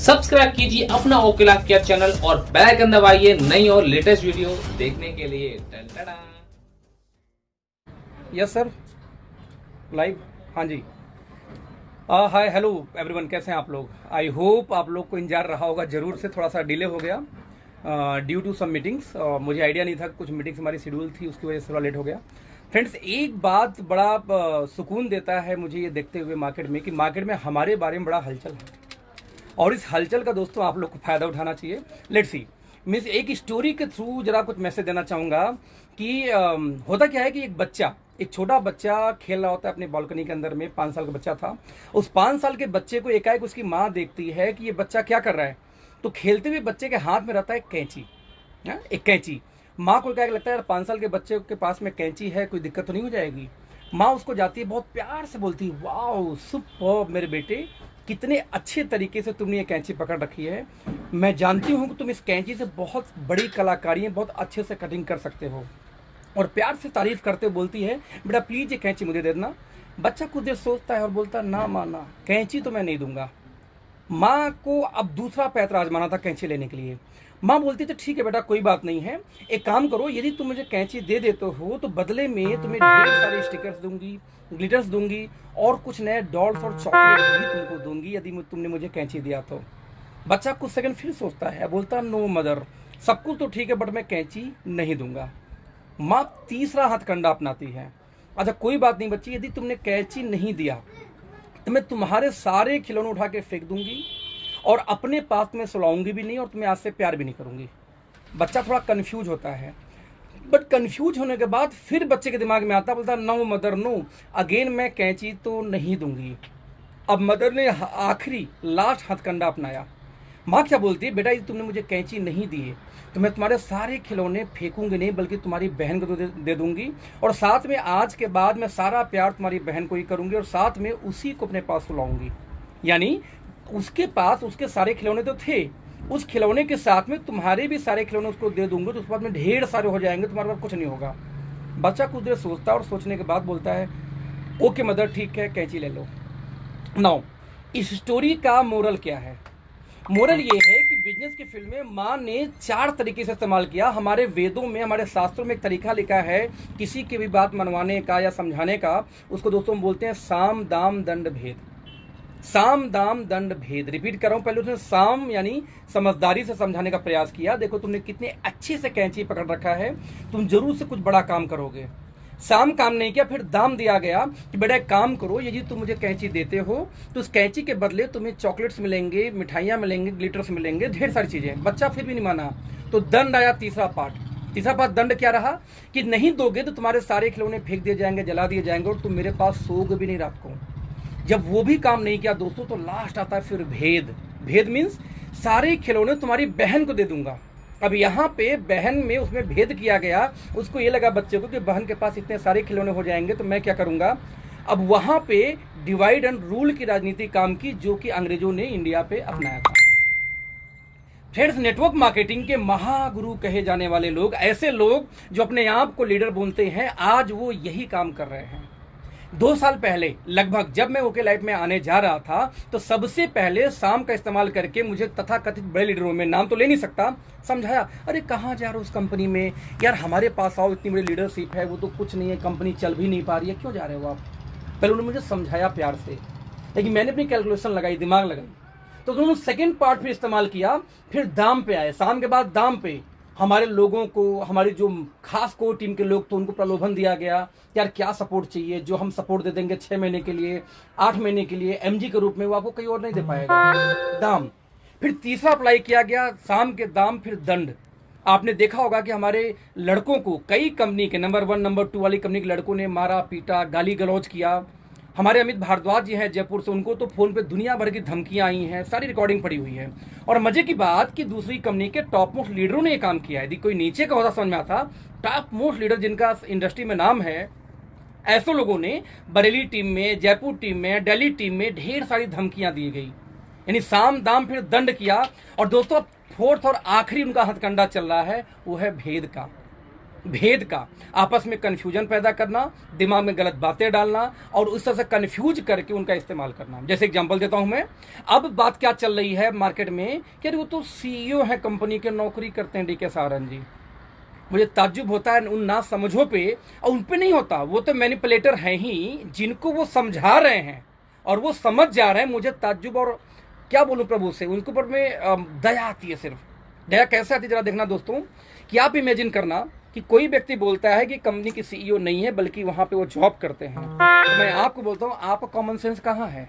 Subscribe कीजिए अपना ओकेला care channel और बेल आइकन दबाइए नई और लेटेस्ट वीडियो देखने के लिए। टन-टन-टन। Yes sir, live. हाँ जी, हाय हेलो एवरीवन, कैसे हैं आप लोग? आई होप आप लोग को इंतजार रहा होगा जरूर से। थोड़ा सा डिले हो गया ड्यू टू सम मीटिंग्स। मुझे आइडिया नहीं था, कुछ मीटिंग्स हमारी शेड्यूल थी, उसकी वजह से थोड़ा लेट हो गया। फ्रेंड्स, एक बात बड़ा सुकून देता है मुझे ये देखते हुए मार्केट में कि मार्केट में हमारे बारे में बड़ा हलचल है, और इस हलचल का दोस्तों आप लोग को फायदा उठाना चाहिए। लेट्स सी, मैं एक स्टोरी के थ्रू जरा कुछ मैसेज देना चाहूँगा कि होता क्या है कि एक छोटा बच्चा खेल रहा होता है अपनी बालकनी के अंदर में। 5 साल का बच्चा था। उस 5 साल के बच्चे को एकाएक उसकी माँ देखती है कि ये बच्चा क्या कर रहा है। तो खेलते हुए बच्चे के हाथ में रहता है कैंची, एक कैंची। माँ को एकाएक लगता है यार 5 साल के बच्चे के पास में कैंची है, कोई दिक्कत तो नहीं हो जाएगी। माँ उसको जाती है, बहुत प्यार से बोलती है, वाओ सुपर्ब मेरे बेटे, कितने अच्छे तरीके से तुमने ये कैंची पकड़ रखी है। मैं जानती हूँ कि तुम इस कैंची से बहुत बड़ी कलाकारी बहुत अच्छे से कटिंग कर सकते हो। और प्यार से तारीफ करते बोलती है, बेटा प्लीज ये कैंची मुझे दे देना। बच्चा कुछ देर सोचता है और बोलता है, ना माँ ना, कैंची तो मैं नहीं दूंगा। माँ को अब दूसरा पैतरा आजमाना था कैंची लेने के लिए। माँ बोलती तो ठीक है बेटा, कोई बात नहीं है, एक काम करो, यदि तुम मुझे कैंची दे देते हो तो बदले में तुम्हें ढेर सारे स्टिकर्स दूंगी, ग्लिटर्स दूंगी, और कुछ नए डॉल्स और चॉकलेट भी तुमको दूंगी यदि तुमने मुझे कैंची दिया तो। बच्चा कुछ सेकंड फिर सोचता है, बोलता नो मदर, सब कुछ तो ठीक है बट मैं कैंची नहीं दूंगा। माँ तीसरा हथकंडा अपनाती है, अच्छा कोई बात नहीं बच्ची, यदि तुमने कैंची नहीं दिया तो मैं तुम्हारे सारे खिलौने उठा के फेंक दूंगी और अपने पास में सुलाऊंगी भी नहीं और तुम्हें आज से प्यार भी नहीं करूंगी। बच्चा थोड़ा कंफ्यूज होता है, बट कंफ्यूज होने के बाद फिर बच्चे के दिमाग में आता, बोलता नो मदर नो, अगेन मैं कैंची तो नहीं दूंगी। अब मदर ने आखिरी लास्ट हथकंडा अपनाया। माँ क्या बोलती है, बेटा यदि तुमने मुझे कैंची नहीं दी है तो मैं तुम्हारे सारे खिलौने फेंकूंगी नहीं, बल्कि तुम्हारी बहन को दे दूंगी, और साथ में आज के बाद मैं सारा प्यार तुम्हारी बहन को ही करूंगी और साथ में उसी को अपने पास सुलाऊंगी। यानी उसके पास उसके सारे खिलौने तो थे, उस खिलौने के साथ में तुम्हारे भी सारे खिलौने उसको दे दूंगा, तो उस बाद में ढेर सारे हो जाएंगे, तुम्हारे पास कुछ नहीं होगा। बच्चा कुछ देर सोचता है और सोचने के बाद बोलता है, ओके मदर ठीक है, कैंची ले लो। नाउ इस स्टोरी का मोरल क्या है? मोरल ये है कि बिजनेस की फील्ड में माँ ने 4 तरीके से इस्तेमाल किया। हमारे वेदों में, हमारे शास्त्रों में एक तरीका लिखा है किसी की भी बात मनवाने का या समझाने का, उसको दोस्तों बोलते हैं साम दाम दंड भेद। साम दाम दंड भेद, रिपीट कर रहा हूं, पहले उसने साम यानी समझदारी से समझाने का प्रयास किया, देखो तुमने कितने अच्छे से कैंची पकड़ रखा है, तुम जरूर से कुछ बड़ा काम करोगे। साम काम नहीं किया, फिर दाम दिया गया कि बेटा एक काम करो, यदि तुम मुझे कैंची देते हो तो उस कैंची के बदले तुम्हें चॉकलेट्स मिलेंगे, मिठाइयां मिलेंगे, ग्लिटर्स मिलेंगे, ढेर सारी चीजें। बच्चा फिर भी नहीं माना, तो दंड आया। तीसरा पार्ट दंड क्या रहा कि नहीं दोगे तो तुम्हारे सारे खिलौने फेंक दिए जाएंगे, जला दिए जाएंगे, और तुम मेरे पास सोओगे भी नहीं रात को। जब वो भी काम नहीं किया दोस्तों, तो लास्ट आता है फिर भेद मीन्स सारे खिलौने तुम्हारी बहन को दे दूंगा। अब यहाँ पे बहन में उसमें भेद किया गया। उसको ये लगा बच्चे को कि बहन के पास इतने सारे खिलौने हो जाएंगे तो मैं क्या करूंगा। अब वहां पे डिवाइड एंड रूल की राजनीति काम की, जो कि अंग्रेजों ने इंडिया पे अपनाया था। फ्रेंड्स, नेटवर्क मार्केटिंग के महागुरु कहे जाने वाले लोग, ऐसे लोग जो अपने आप को लीडर बोलते हैं, आज वो यही काम कर रहे हैं। 2 साल पहले लगभग जब मैं ओके लाइफ में आने जा रहा था, तो सबसे पहले शाम का इस्तेमाल करके मुझे तथाकथित बड़े लीडरों में, नाम तो ले नहीं सकता, समझाया, अरे कहाँ जा रहे हो उस कंपनी में, यार हमारे पास आओ, इतनी बड़ी लीडरशिप है, वो तो कुछ नहीं है, कंपनी चल भी नहीं पा रही है, क्यों जा रहे हो आप। पहले उन्होंने मुझे समझाया प्यार से, लेकिन मैंने अपनी कैलकुलेशन लगाई, दिमाग लगाई, तो उन्होंने सेकेंड पार्ट फिर इस्तेमाल किया। फिर दाम पे आए, शाम के बाद दाम पे हमारे लोगों को, हमारी जो खास कोर टीम के लोग, तो उनको प्रलोभन दिया गया, यार क्या सपोर्ट चाहिए, जो हम सपोर्ट दे देंगे 6 महीने के लिए, 8 महीने के लिए एमजी के रूप में, वो आपको कहीं और नहीं दे पाएगा। दाम फिर तीसरा अप्लाई किया गया, शाम के दाम, फिर दंड। आपने देखा होगा कि हमारे लड़कों को कई कंपनी के नंबर 1 नंबर 2 वाली कंपनी के लड़कों ने मारा पीटा, गाली गलौज किया। हमारे अमित भारद्वाज जी हैं जयपुर से, उनको तो फोन पे दुनिया भर की धमकियां आई हैं, सारी रिकॉर्डिंग पड़ी हुई है। और मजे की बात कि दूसरी कंपनी के टॉप मोस्ट लीडरों ने ये काम किया है। यदि कोई नीचे का होता समझ में आता, टॉप मोस्ट लीडर जिनका इंडस्ट्री में नाम है, ऐसे लोगों ने बरेली टीम में, जयपुर टीम में, दिल्ली टीम में ढेर सारी धमकियां दी गई। यानी साम दाम फिर दंड किया। और दोस्तों, फोर्थ और आखिरी उनका हथकंडा चल रहा है, वो है भेद का। भेद का, आपस में कन्फ्यूजन पैदा करना, दिमाग में गलत बातें डालना और उस तरह से कन्फ्यूज करके उनका इस्तेमाल करना। जैसे एग्जांपल देता हूं मैं, अब बात क्या चल रही है मार्केट में कि अरे वो तो सीईओ है कंपनी के, नौकरी करते हैं डीके सारन जी। मुझे ताज्जुब होता है उन ना समझों पे, और उन पे नहीं होता, वो तो मैनिपुलेटर हैं ही जिनको वो समझा रहे हैं और वो समझ जा रहे हैं। मुझे ताज्जुब और क्या बोलूं प्रभु से, उनके ऊपर में दया आती है। सिर्फ दया कैसे आती है जरा देखना दोस्तों, कि आप इमेजिन करना कि कोई व्यक्ति बोलता है कि कंपनी की सीईओ नहीं है बल्कि वहां पे वो जॉब करते हैं, तो मैं आपको बोलता हूं आपका कॉमन सेंस कहां है?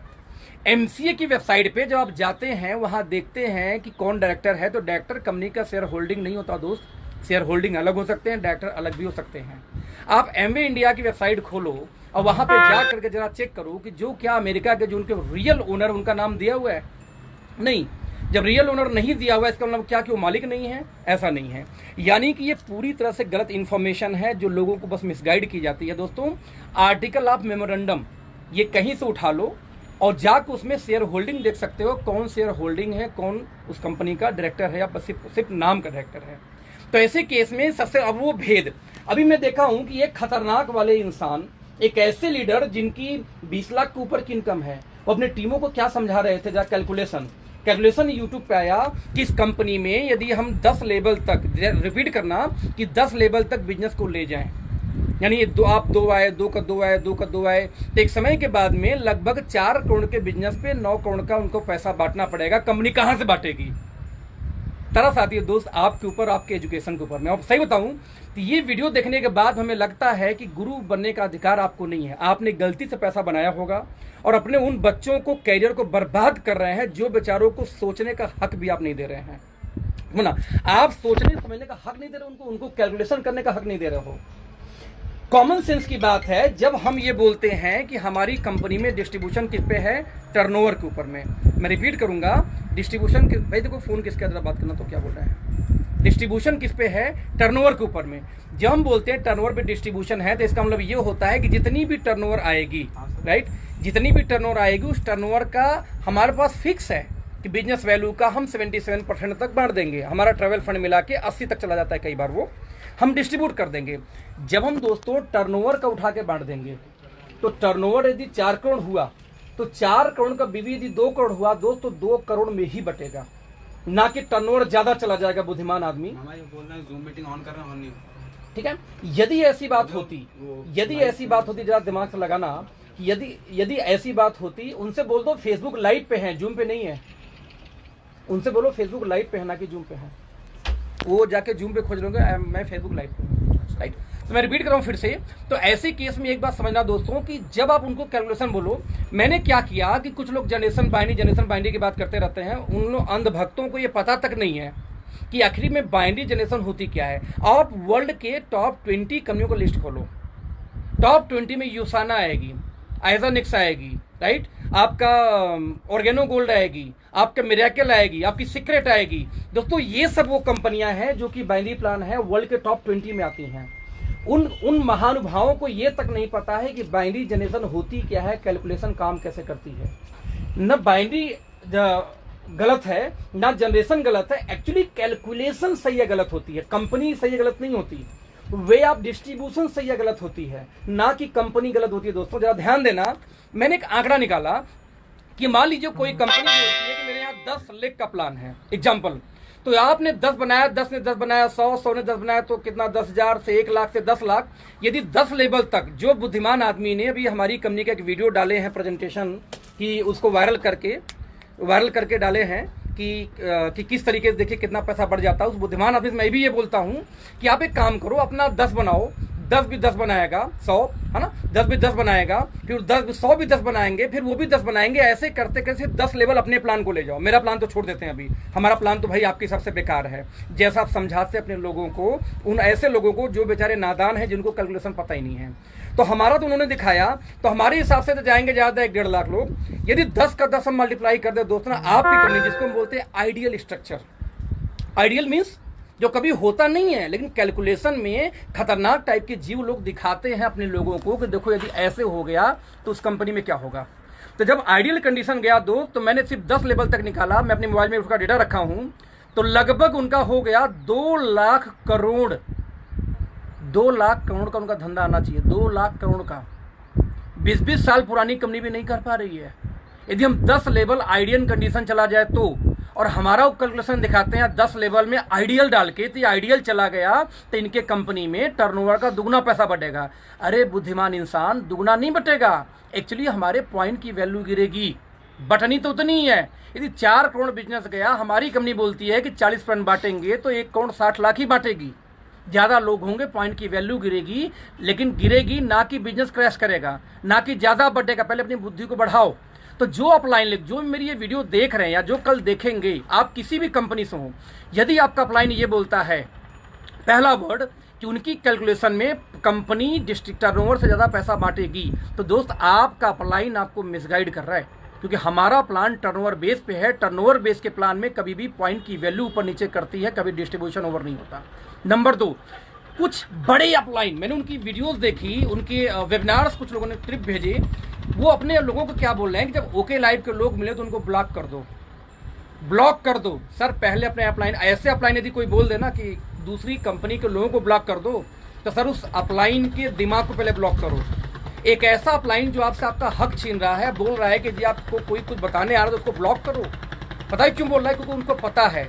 एमसीए की वेबसाइट पे जब आप जाते हैं वहां देखते हैं कि कौन डायरेक्टर है, तो डायरेक्टर कंपनी का शेयर होल्डिंग नहीं होता दोस्त। शेयर होल्डिंग अलग हो सकते हैं, डायरेक्टर अलग भी हो सकते हैं। आप एमवे इंडिया की वेबसाइट खोलो और वहां पे जा करके जरा चेक करो कि जो क्या अमेरिका के जो उनके रियल ओनर उनका नाम दिया हुआ है, नहीं। जब रियल ओनर नहीं दिया हुआ इसका मतलब क्या कि वो मालिक नहीं है? ऐसा नहीं है। यानी कि ये पूरी तरह से गलत इंफॉर्मेशन है जो लोगों को बस मिसगाइड की जाती है। दोस्तों, आर्टिकल ऑफ मेमोरेंडम ये कहीं से उठा लो और जाकर उसमें शेयर होल्डिंग देख सकते हो, कौन शेयर होल्डिंग है, कौन उस कंपनी का डायरेक्टर है या बस सिर्फ नाम का डायरेक्टर है। तो ऐसे केस में सबसे अब वो भेद, अभी मैं देखा हूं कि एक खतरनाक वाले इंसान, एक ऐसे लीडर जिनकी 20 लाख के ऊपर की इनकम है, वो अपने टीमों को क्या समझा रहे थे, जरा कैलकुलेशन यूट्यूब पे आया कि इस कंपनी में यदि हम 10 लेवल तक, रिपीट करना कि 10 लेवल तक बिजनेस को ले जाएं, यानी ये दो आए, दो का दो आए, तो एक समय के बाद में लगभग 4 करोड़ के बिजनेस पे 9 करोड़ का उनको पैसा बांटना पड़ेगा। कंपनी कहां से बांटेगी? तरस आती है दोस्त आपके ऊपर, आपके एजुकेशन के ऊपर। मैं सही बताऊं तो ये वीडियो देखने के बाद हमें लगता है कि गुरु बनने का अधिकार आपको नहीं है। आपने गलती से पैसा बनाया होगा और अपने उन बच्चों को, कैरियर को बर्बाद कर रहे हैं जो बेचारों को सोचने का हक भी आप नहीं दे रहे हैं, है ना? आप सोचने समझने का हक नहीं दे रहे उनको कैलकुलेशन करने का हक नहीं दे रहे हो। कॉमन सेंस की बात है जब हम ये बोलते हैं कि हमारी कंपनी में डिस्ट्रीब्यूशन किस पे है? टर्नओवर के ऊपर में। मैं रिपीट करूंगा, डिस्ट्रीब्यूशन के, भाई देखो फोन किसके अंदर बात करना तो क्या बोल रहा है, डिस्ट्रीब्यूशन किस पे है? टर्नओवर के ऊपर में। जब हम बोलते हैं टर्नओवर पे डिस्ट्रीब्यूशन है तो इसका मतलब ये होता है कि जितनी भी टर्नओवर आएगी, राइट, जितनी भी टर्नओवर आएगी उस टर्नओवर का हमारे पास फिक्स है कि बिजनेस वैल्यू का हम 77% तक बांट देंगे। हमारा ट्रैवल फंड मिला के 80 तक चला जाता है कई बार, वो हम डिस्ट्रीब्यूट कर देंगे। जब हम दोस्तों टर्नओवर का उठा के बांट देंगे तो टर्नओवर यदि 4 करोड़ हुआ तो 4 करोड़ का बीवी यदि 2 करोड़ हुआ दोस्तों 2 करोड़ में ही बटेगा, ना कि टर्नओवर ज्यादा चला जाएगा। बुद्धिमान आदमी जूम मीटिंग ऑन करना ऑन नहीं, ठीक है। यदि ऐसी बात होती जरा दिमाग से लगाना, यदि ऐसी बात होती, उनसे बोल दो फेसबुक लाइव पे है, जूम पे नहीं है। उनसे बोलो फेसबुक लाइव पे है ना कि जूम पे है, वो जाके जूम पे खोज लोगे, मैं फेसबुक लाइव पे हूँ, राइट। तो मैं रिपीट कर रहा हूँ फिर से। तो ऐसे केस में एक बात समझना दोस्तों कि जब आप उनको कैलकुलेशन बोलो, मैंने क्या किया कि कुछ लोग जनरेशन बाइनरी की बात करते रहते हैं, उन लोग अंधभक्तों को ये पता तक नहीं है कि आखिर में बाइनरी जनरेशन होती क्या है। आप वर्ल्ड के टॉप 20 कंपनियों को लिस्ट खोलो, टॉप 20 में यूसाना आएगी, आइजोनिक्स आएगी, राइट, आपका ऑर्गेनो गोल्ड आएगी, आपका मिरेकल आएगी, आपकी सीक्रेट आएगी। दोस्तों ये सब वो कंपनियां हैं जो कि बाइनरी प्लान है, वर्ल्ड के टॉप 20 में आती हैं। उन महानुभावों को ये तक नहीं पता है कि बाइनरी जनरेशन होती क्या है, कैलकुलेशन काम कैसे करती है। न बाइनरी गलत है ना जनरेशन गलत है, एक्चुअली कैलकुलेशन सही या गलत होती है, कंपनी सही या गलत नहीं होती। वे ऑफ डिस्ट्रीब्यूशन सही या गलत होती है, ना कि कंपनी गलत होती है। दोस्तों जरा ध्यान देना, मैंने एक आंकड़ा निकाला कि मान लीजिए कोई कंपनी होती है कि मेरे यहाँ 10 लाख का प्लान है, एग्जाम्पल, तो आपने 10 बनाया, 10 ने 10 बनाया, 100 ने 10 बनाया, तो कितना 10,000 से 1 लाख से 10 लाख। यदि 10 लेवल तक जो बुद्धिमान आदमी ने अभी हमारी कंपनी का एक वीडियो डाले हैं प्रेजेंटेशन की, उसको वायरल करके डाले हैं कि किस तरीके से देखिए कितना पैसा बढ़ जाता है। उस बुद्धिमान आदमी मैं भी ये बोलता हूं कि आप एक काम करो, अपना 10 बनाओ, 10 भी 10 बनाएगा 100, है ना, 10 भी 10 बनाएगा, फिर 100 भी 10 बनाएंगे, फिर वो भी 10 बनाएंगे, ऐसे करते करते 10 लेवल अपने प्लान को ले जाओ। मेरा प्लान तो छोड़ देते हैं अभी, हमारा प्लान तो भाई आपके सबसे बेकार है। जैसा आप समझाते अपने लोगों को, उन ऐसे लोगों को जो बेचारे नादान हैं, जिनको कैलकुलेशन पता ही नहीं है, तो हमारा तो उन्होंने दिखाया, तो हमारे हिसाब से तो जाएंगे ज्यादा 1-1.5 लाख लोग। यदि 10 का 10 हम मल्टीप्लाई कर दे दोस्तों, आपकी कंपनी जिसको हम बोलते हैं आइडियल स्ट्रक्चर, आइडियल मीन्स जो कभी होता नहीं है, लेकिन कैलकुलेशन में खतरनाक टाइप के जीव लोग दिखाते हैं अपने लोगों को कि देखो यदि ऐसे हो गया तो उस कंपनी में क्या होगा। तो जब आइडियल कंडीशन गया दोस्त, तो मैंने सिर्फ 10 लेवल तक निकाला, मैं अपने मोबाइल में उसका डेटा रखा हूं, तो लगभग उनका हो गया 2 लाख करोड़ 2 लाख करोड़ का उनका धंधा आना चाहिए, 2 लाख करोड़ का। 20-20 साल पुरानी कंपनी भी नहीं कर पा रही है। यदि हम 10 लेवल आइडियल कंडीशन चला जाए तो, और हमारा कैलकुलेशन दिखाते हैं 10 लेवल में आइडियल डाल के, तो आइडियल चला गया तो इनके कंपनी में टर्नओवर का दुगना पैसा बढ़ेगा। अरे बुद्धिमान इंसान, दुगना नहीं बढ़ेगा, एक्चुअली हमारे पॉइंट की वैल्यू गिरेगी, बटनी तो उतनी ही है। यदि 4 करोड़ बिजनेस गया, हमारी कंपनी बोलती है कि 40% बांटेंगे तो 1 करोड़ 60 लाख ही बांटेगी। ज़्यादा लोग होंगे, पॉइंट की वैल्यू गिरेगी, लेकिन गिरेगी ना कि बिजनेस क्रैश करेगा, ना कि ज़्यादा बढ़ेगा। पहले अपनी बुद्धि को बढ़ाओ। तो जो अपलाइन, जो मेरी ये वीडियो देख रहे हैं या जो कल देखेंगे, आप किसी भी कंपनी से हो, यदि आपका अपलाइन ये बोलता है, पहला वर्ड, कि उनकी कैलकुलेशन में कंपनी डिस्ट्रिक्ट टर्नओवर से ज़्यादा पैसा बांटेगी, तो दोस्त आपका अपलाइन आपको मिसगाइड कर रहा है, क्योंकि हमारा प्लान टर्नओवर बेस पे है। टर्नओवर बेस के प्लान में कभी भी पॉइंट की वैल्यू ऊपर नीचे करती है, कभी डिस्ट्रीब्यूशन ओवर नहीं होता। नंबर 2, कुछ बड़े अपलाइन, मैंने उनकी वीडियोस देखी, उनके वेबिनार्स, कुछ लोगों ने ट्रिप भेजे, वो अपने लोगों को क्या बोल रहे हैं कि जब ओके लाइव के लोग मिले तो उनको ब्लॉक कर दो, ब्लॉक कर दो। सर पहले अपने अपलाइन, ऐसे अपलाइन यदि कोई बोल देना कि दूसरी कंपनी के लोगों को ब्लॉक कर दो, तो सर उस अपलाइन के दिमाग को पहले ब्लॉक करो। एक ऐसा अपलाइन जो आपसे आपका हक छीन रहा है, बोल रहा है कि यदि आपको कोई कुछ बताने आ रहा है तो उसको ब्लॉक करो। पता है क्यों बोल रहा है? क्योंकि उनको पता है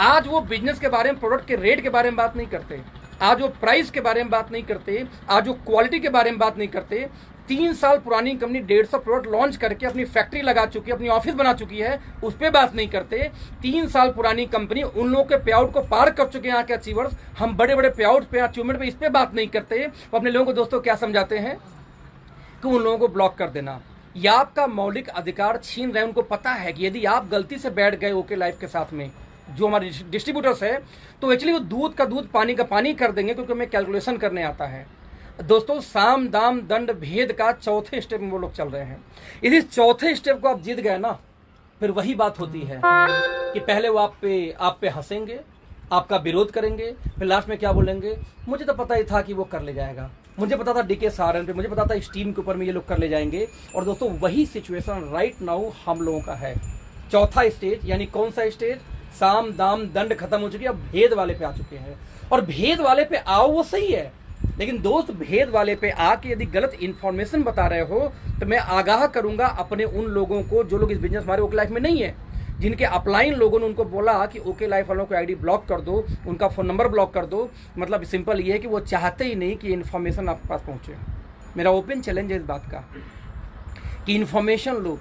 आज वो बिजनेस के बारे में, प्रोडक्ट के रेट के बारे में बात नहीं करते, आज वो प्राइस के बारे में बात नहीं करते, आज वो क्वालिटी के बारे में बात नहीं करते। 3 साल पुरानी कंपनी 150 प्रोडक्ट लॉन्च करके अपनी फैक्ट्री लगा चुकी है, अपनी ऑफिस बना चुकी है, उस पर बात नहीं करते। 3 साल पुरानी कंपनी, उन लोगों के पे आउट को पार कर चुके हैं यहाँ के अचीवर्स। हम बड़े बड़े पे आउट पे, अचीवमेंट पे, इस पे बात नहीं करते। वो अपने लोगों को दोस्तों क्या समझाते हैं कि उन लोगों को ब्लॉक कर देना, या आपका मौलिक अधिकार छीन रहे हैं। उनको पता है कि यदि आप गलती से बैठ गए ओके लाइफ के साथ में, जो हमारे डिस्ट्रीब्यूटर्स है, तो एक्चुअली वो दूध का दूध पानी का पानी कर देंगे, क्योंकि हमें कैलकुलेशन करने आता है। दोस्तों साम दाम दंड भेद का चौथे स्टेप में वो लोग चल रहे हैं। यदि चौथे स्टेप को आप जीत गए ना, फिर वही बात होती है कि पहले वो आप पे हंसेंगे, आपका विरोध करेंगे, फिर लास्ट में क्या बोलेंगे, मुझे तो पता ही था कि वो कर ले जाएगा, मुझे पता था डीके सारन पे, मुझे पता था इस टीम के ऊपर में ये लोग कर ले जाएंगे। और दोस्तों वही सिचुएशन राइट नाउ हम लोगों का है। चौथा स्टेज, यानी कौन सा स्टेज? साम दाम दंड खत्म हो चुकी है, अब भेद वाले पे आ चुके हैं। और भेद वाले पे आओ वो सही है, लेकिन दोस्त भेद वाले पे आके यदि गलत इन्फॉर्मेशन बता रहे हो तो मैं आगाह करूंगा अपने उन लोगों को जो लोग इस बिजनेस हमारे ओके लाइफ में नहीं है, जिनके अपलाइन लोगों ने उनको बोला कि ओके लाइफ वालों को आईडी ब्लॉक कर दो, उनका फोन नंबर ब्लॉक कर दो। मतलब सिंपल ये है कि वो चाहते ही नहीं कि इन्फॉर्मेशन आपके पास पहुंचे। मेरा ओपन चैलेंज है इस बात का कि इन्फॉर्मेशन लो,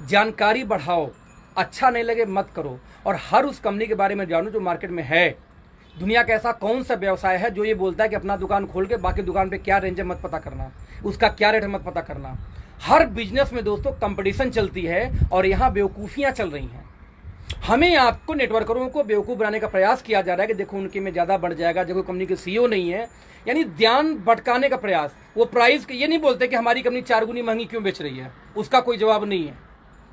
जानकारी बढ़ाओ, अच्छा नहीं लगे मत करो, और हर उस कंपनी के बारे में जानो जो मार्केट में है। दुनिया का ऐसा कौन सा व्यवसाय है जो ये बोलता है कि अपना दुकान खोल के बाकी दुकान पे क्या रेंज है मत पता करना, उसका क्या रेट है मत पता करना। हर बिजनेस में दोस्तों कंपटीशन चलती है और यहाँ बेवकूफ़ियाँ चल रही हैं। हमें आपको नेटवर्करों को बेवकूफ़ बनाने का प्रयास किया जा रहा है कि देखो उनके में ज़्यादा बढ़ जाएगा, जब कंपनी के सीईओ नहीं है, यानी ध्यान भटकाने का प्रयास। वो प्राइस ये नहीं बोलते कि हमारी कंपनी 4 गुनी महंगी क्यों बेच रही है, उसका कोई जवाब नहीं है।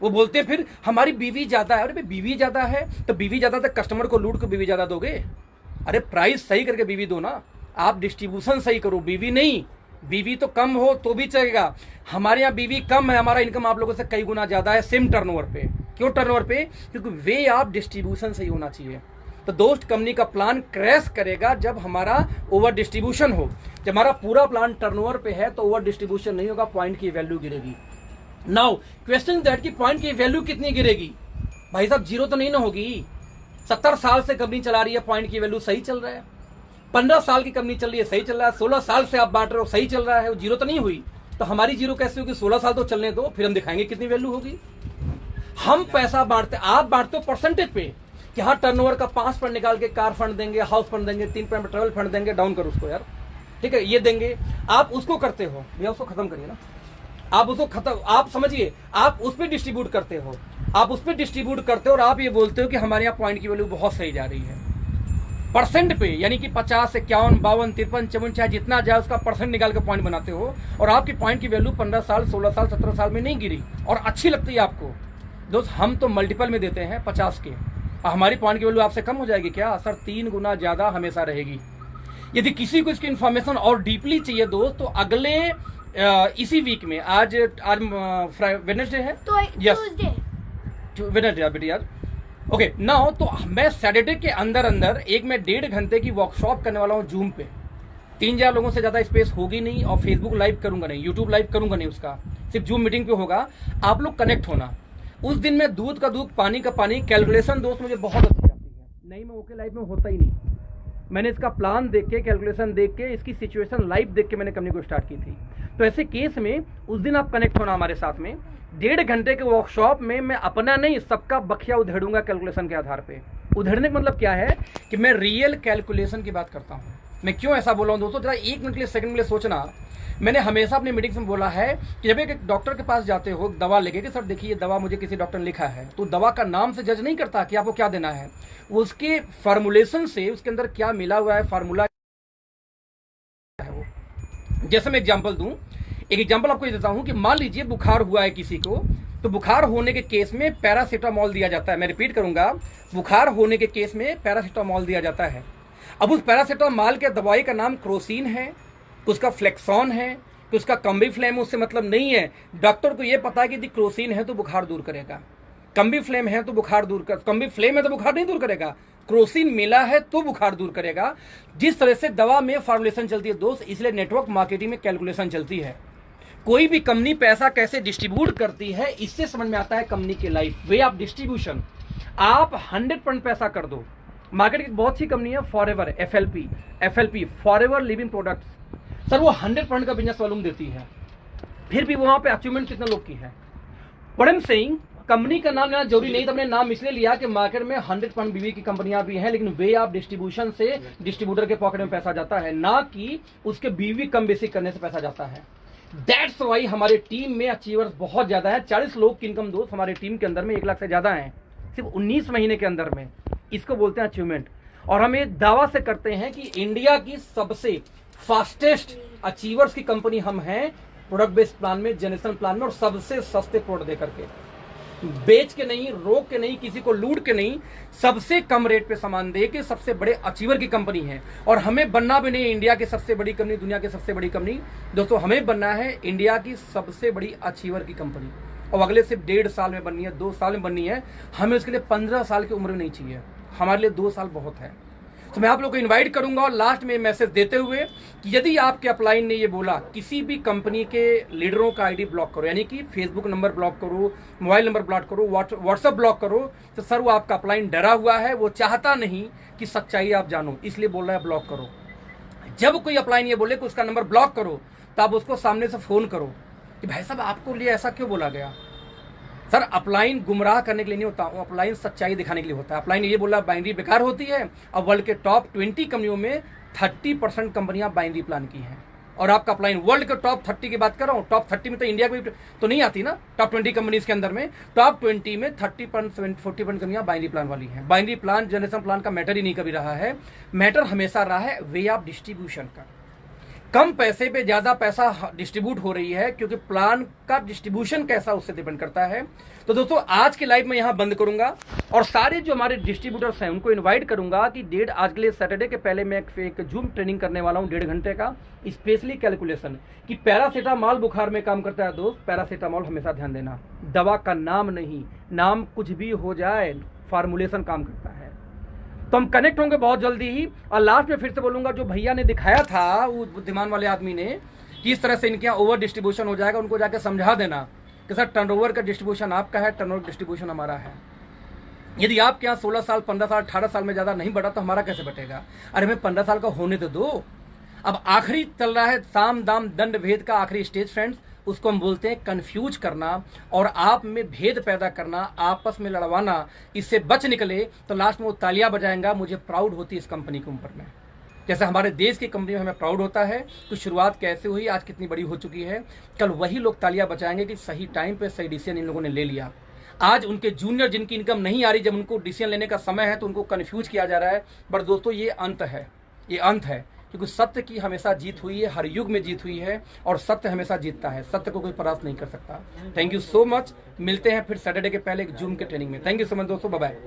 वो बोलते फिर हमारी बीवी ज़्यादा है। अरे भाई बीवी ज़्यादा है तो बीवी ज़्यादा तो कस्टमर को लूट के बीवी ज़्यादा दोगे? अरे प्राइस सही करके बीवी दो ना, आप डिस्ट्रीब्यूशन सही करो, बीवी नहीं। बीवी तो कम हो तो भी चलेगा, हमारे यहाँ बीवी कम है, हमारा इनकम आप लोगों से कई गुना ज़्यादा है सेम टर्नओवर पे। क्यों टर्नओवर पे? क्योंकि वे आप डिस्ट्रीब्यूशन सही होना चाहिए। तो दोस्त कंपनी का प्लान क्रैश करेगा जब हमारा ओवर डिस्ट्रीब्यूशन हो। जब हमारा पूरा प्लान टर्नओवर पे है तो ओवर डिस्ट्रीब्यूशन नहीं होगा, पॉइंट की वैल्यू गिरेगी। नाउ क्वेश्चन दैट कि पॉइंट की वैल्यू कितनी गिरेगी? भाई साहब जीरो तो नहीं ना होगी। 70 साल से कंपनी चला रही है, पॉइंट की वैल्यू सही चल रहा है। 15 साल की कंपनी चल रही है, सही चल रहा है। 16 साल से आप बांट रहे हो, सही चल रहा है, वो जीरो तो नहीं हुई। तो हमारी जीरो कैसे होगी? 16 साल तो चलने दो, फिर हम दिखाएंगे कितनी वैल्यू होगी। हम पैसा बांटते, आप बांटते हो परसेंटेज पे कि हाँ टर्नओवर का 5% निकाल के कार फंड देंगे, हाउस फंड देंगे, 3% ट्रेवल फंड देंगे, डाउन करो उसको यार, ठीक है, ये देंगे। आप उसको करते हो भैया, उसको खत्म करिए ना, आप उसको खत्म, आप समझिए, आप उस पर डिस्ट्रीब्यूट करते हो, आप उस पर डिस्ट्रीब्यूट करते हो और आप ये बोलते हो कि हमारे यहाँ पॉइंट की वैल्यू बहुत सही जा रही है परसेंट पे, यानी कि 50, 51, 52, 53, 54 चाहे जितना जाए उसका परसेंट निकाल के पॉइंट बनाते हो। और आपकी पॉइंट की वैल्यू 15 साल, 16 साल, 17 साल में नहीं गिरी और अच्छी लगती है आपको। दोस्त हम तो मल्टीपल में देते हैं 50 के, हमारी पॉइंट की वैल्यू आपसे कम हो जाएगी क्या? सर 3 गुना ज्यादा हमेशा रहेगी। यदि किसी को इसकी इन्फॉर्मेशन और डीपली चाहिए दोस्त, तो अगले इसी वीक में, आज वेडनेसडे है, तो यस वेडनेसडे बेटी यार, ओके नाउ, तो मैं सैटरडे के अंदर अंदर एक मैं 1.5 घंटे की वर्कशॉप करने वाला हूँ जूम पे। 3,000 लोगों से ज़्यादा स्पेस होगी नहीं, और फेसबुक लाइव करूंगा नहीं, यूट्यूब लाइव करूंगा नहीं, उसका सिर्फ जूम मीटिंग पे होगा। आप लोग कनेक्ट होना। उस दिन में दूध का दूध पानी का पानी कैलकुलेशन दोस्त मुझे बहुत अच्छी आती है, नहीं मैं ओके लाइव में होता ही नहीं। मैंने इसका प्लान देख के, कैलकुलेशन देख के, इसकी सिचुएशन लाइव देख के मैंने कंपनी को स्टार्ट की थी। तो ऐसे केस में उस दिन आप कनेक्ट होना हमारे साथ में। 1.5 घंटे के वर्कशॉप में मैं अपना नहीं सबका बखिया उधेड़ूंगा कैलकुलेशन के आधार पे। उधेड़ने का मतलब क्या है कि मैं रियल कैलकुलेशन की बात करता हूँ। मैं क्यों ऐसा बोला हूँ दोस्तों, जरा 1 मिनट के लिए, सेकंड के लिए सोचना। मैंने हमेशा अपनी मीटिंग्स में बोला है कि जब एक डॉक्टर के पास जाते हो दवा लेके कि सर देखिए ये दवा मुझे किसी डॉक्टर ने लिखा है, तो दवा का नाम से जज नहीं करता कि आपको क्या देना है, वो उसके फॉर्मुलेशन से, उसके अंदर क्या मिला हुआ है, फार्मूला है वो। जैसे मैं एग्जांपल दूं, एक एग्जांपल आपको ये देता हूं कि मान लीजिए बुखार हुआ है किसी को, तो बुखार होने के केस में पैरासीटामोल दिया जाता है। मैं रिपीट करूंगा, बुखार होने के केस में पैरासीटामोल दिया जाता है। अब उस पैरासीटामोल के दवाई का नाम क्रोसिन है, उसका फ्लेक्सॉन है, तो उसका कम्बीफ्लेम, उससे मतलब नहीं है। डॉक्टर को यह पता है कि यदि क्रोसिन है तो बुखार दूर करेगा, कम्बीफ्लेम है तो बुखार दूर कर, कम्बीफ्लेम है तो बुखार नहीं दूर करेगा, क्रोसिन मिला है तो बुखार दूर करेगा। जिस तरह से दवा में फॉर्मुलेशन चलती है दोस्त, इसलिए नेटवर्क मार्केटिंग में कैलकुलेशन चलती है। कोई भी कंपनी पैसा कैसे डिस्ट्रीब्यूट करती है, इससे समझ में आता है कंपनी की लाइफ, वे ऑफ डिस्ट्रीब्यूशन। आप 100% पैसा कर दो। मार्केट की बहुत सी कंपनी है, forever, FLP forever living products, sir वो 100% का बिजनेस वॉल्यूम देती है, फिर भी वहां पे अचीवमेंट कितने लोग की है। But I am saying, company का नाम लेना जरूरी नहीं, तो हमने नाम इसलिए लिया कि मार्केट में 100% बीवी की कंपनियां भी हैं, लेकिन वे ऑफ डिस्ट्रीब्यूशन से डिस्ट्रीब्यूटर के पॉकेट में पैसा जाता है, ना कि उसके बीवी कम बेसिक करने से पैसा जाता है। दैट्स वाई हमारे टीम में अचीवर्स बहुत ज्यादा है। 40 लोग की इनकम दोस्त हमारे टीम के अंदर में 1 लाख से ज्यादा है, सिर्फ 19 महीने के अंदर में। इसको बोलते हैं अचीवमेंट। और हम ये दावा से करते हैं कि इंडिया की सबसे फास्टेस्ट अचीवर्स की कंपनी हम हैं, प्रोडक्ट बेस्ड प्लान में, जनरेशन प्लान में, और सबसे सस्ते प्रोडक्ट दे करके, बेच के नहीं, रोक के नहीं, किसी को लूट के नहीं, सबसे कम रेट पे सामान दे के सबसे बड़े अचीवर की कंपनी है। और हमें बनना भी नहीं इंडिया की सबसे बड़ी कंपनी, दुनिया की सबसे बड़ी कंपनी दोस्तों, हमें बनना है इंडिया की सबसे बड़ी अचीवर की कंपनी। और अगले सिर्फ 1.5 साल में बननी है, 2 साल में बननी है, हमें उसके लिए 15 साल की उम्र नहीं चाहिए, हमारे लिए 2 साल बहुत है। तो मैं आप लोगों को इनवाइट करूंगा, और लास्ट में मैसेज देते हुए कि यदि आपके अपलाइन ने ये बोला किसी भी कंपनी के लीडरों का आईडी ब्लॉक करो, यानी कि फेसबुक नंबर ब्लॉक करो, मोबाइल नंबर ब्लॉक करो, व्हाट्सएप ब्लॉक करो, तो सर वो आपका अपलाइन डरा हुआ है, वो चाहता नहीं कि सच्चाई आप जानो, इसलिए बोल रहा है ब्लॉक करो। जब कोई अपलाइन ये बोले कि उसका नंबर ब्लॉक करो, तो आप उसको सामने से फोन करो कि भाई साहब आपको लिए ऐसा क्यों बोला गया। सर अपलाइन गुमराह करने के लिए नहीं होता, अपलाइन सच्चाई दिखाने के लिए होता है। अपलाइन ये बोला बाइनरी बेकार होती है, अब वर्ल्ड के टॉप 20 कंपनियों में 30% कंपनियां बाइनरी प्लान की हैं, और आपका अपलाइन वर्ल्ड के टॉप 30 की बात कर रहा हूँ, टॉप 30 में तो इंडिया की तो नहीं आती ना, टॉप 20 कंपनीज के अंदर में, टॉप 20 में 30% 40% कंपनियां बाइनरी प्लान वाली हैं। बाइनरी प्लान जनरेशन प्लान का मैटर ही नहीं कभी रहा है, मैटर हमेशा रहा है वे ऑफ डिस्ट्रीब्यूशन का। कम पैसे पे ज्यादा पैसा डिस्ट्रीब्यूट हो रही है, क्योंकि प्लान का डिस्ट्रीब्यूशन कैसा उससे डिपेंड करता है। तो दोस्तों आज की लाइव में यहां बंद करूंगा, और सारे जो हमारे डिस्ट्रीब्यूटर्स हैं उनको इनवाइट करूंगा कि आज के लिए सैटरडे के पहले मैं एक जूम ट्रेनिंग करने वाला हूं 1.5 घंटे का, स्पेशली कैलकुलेशन कि पैरासीटामोल बुखार में काम करता है दोस्त। पैरासीटामोल हमेशा ध्यान देना, दवा का नाम नहीं, नाम कुछ भी हो जाए, फार्मूलेशन काम करता है। तो हम कनेक्ट होंगे बहुत जल्दी ही। और लास्ट में फिर से बोलूंगा, जो भैया ने दिखाया था वो बुद्धिमान वाले आदमी ने, किस तरह से इनके यहाँ ओवर डिस्ट्रीब्यूशन हो जाएगा, उनको जाके समझा देना कि सर टर्नओवर का डिस्ट्रीब्यूशन आपका है, टर्नओवर डिस्ट्रीब्यूशन हमारा है। यदि आपके यहाँ 16 साल 15 साल 18 साल में ज्यादा नहीं बढ़ा तो हमारा कैसे बटेगा। अरे हमें 15 साल का होने तो दो। अब आखिरी चल रहा है साम दाम दंड भेद का आखिरी स्टेज फ्रेंड्स, उसको हम बोलते हैं कंफ्यूज करना और आप में भेद पैदा करना, आपस में लड़वाना। इससे बच निकले तो लास्ट में वो तालियां बजाएंगा। मुझे प्राउड होती है इस कंपनी के ऊपर में, जैसे हमारे देश की कंपनी में हमें प्राउड होता है। तो शुरुआत कैसे हुई, आज कितनी बड़ी हो चुकी है। कल वही लोग तालियां बजाएंगे कि सही टाइम पे सही डिसीजन इन लोगों ने ले लिया। आज उनके जूनियर जिनकी इनकम नहीं आ रही, जब उनको डिसीजन लेने का समय है तो उनको कंफ्यूज किया जा रहा है। बट दोस्तों ये अंत है, ये अंत है, क्योंकि सत्य की हमेशा जीत हुई है, हर युग में जीत हुई है और सत्य हमेशा जीतता है। सत्य को कोई परास्त नहीं कर सकता। Thank you so much. मिलते हैं फिर सैटरडे के पहले एक जूम के ट्रेनिंग में। थैंक यू सो मच दोस्तों, बाय बाय।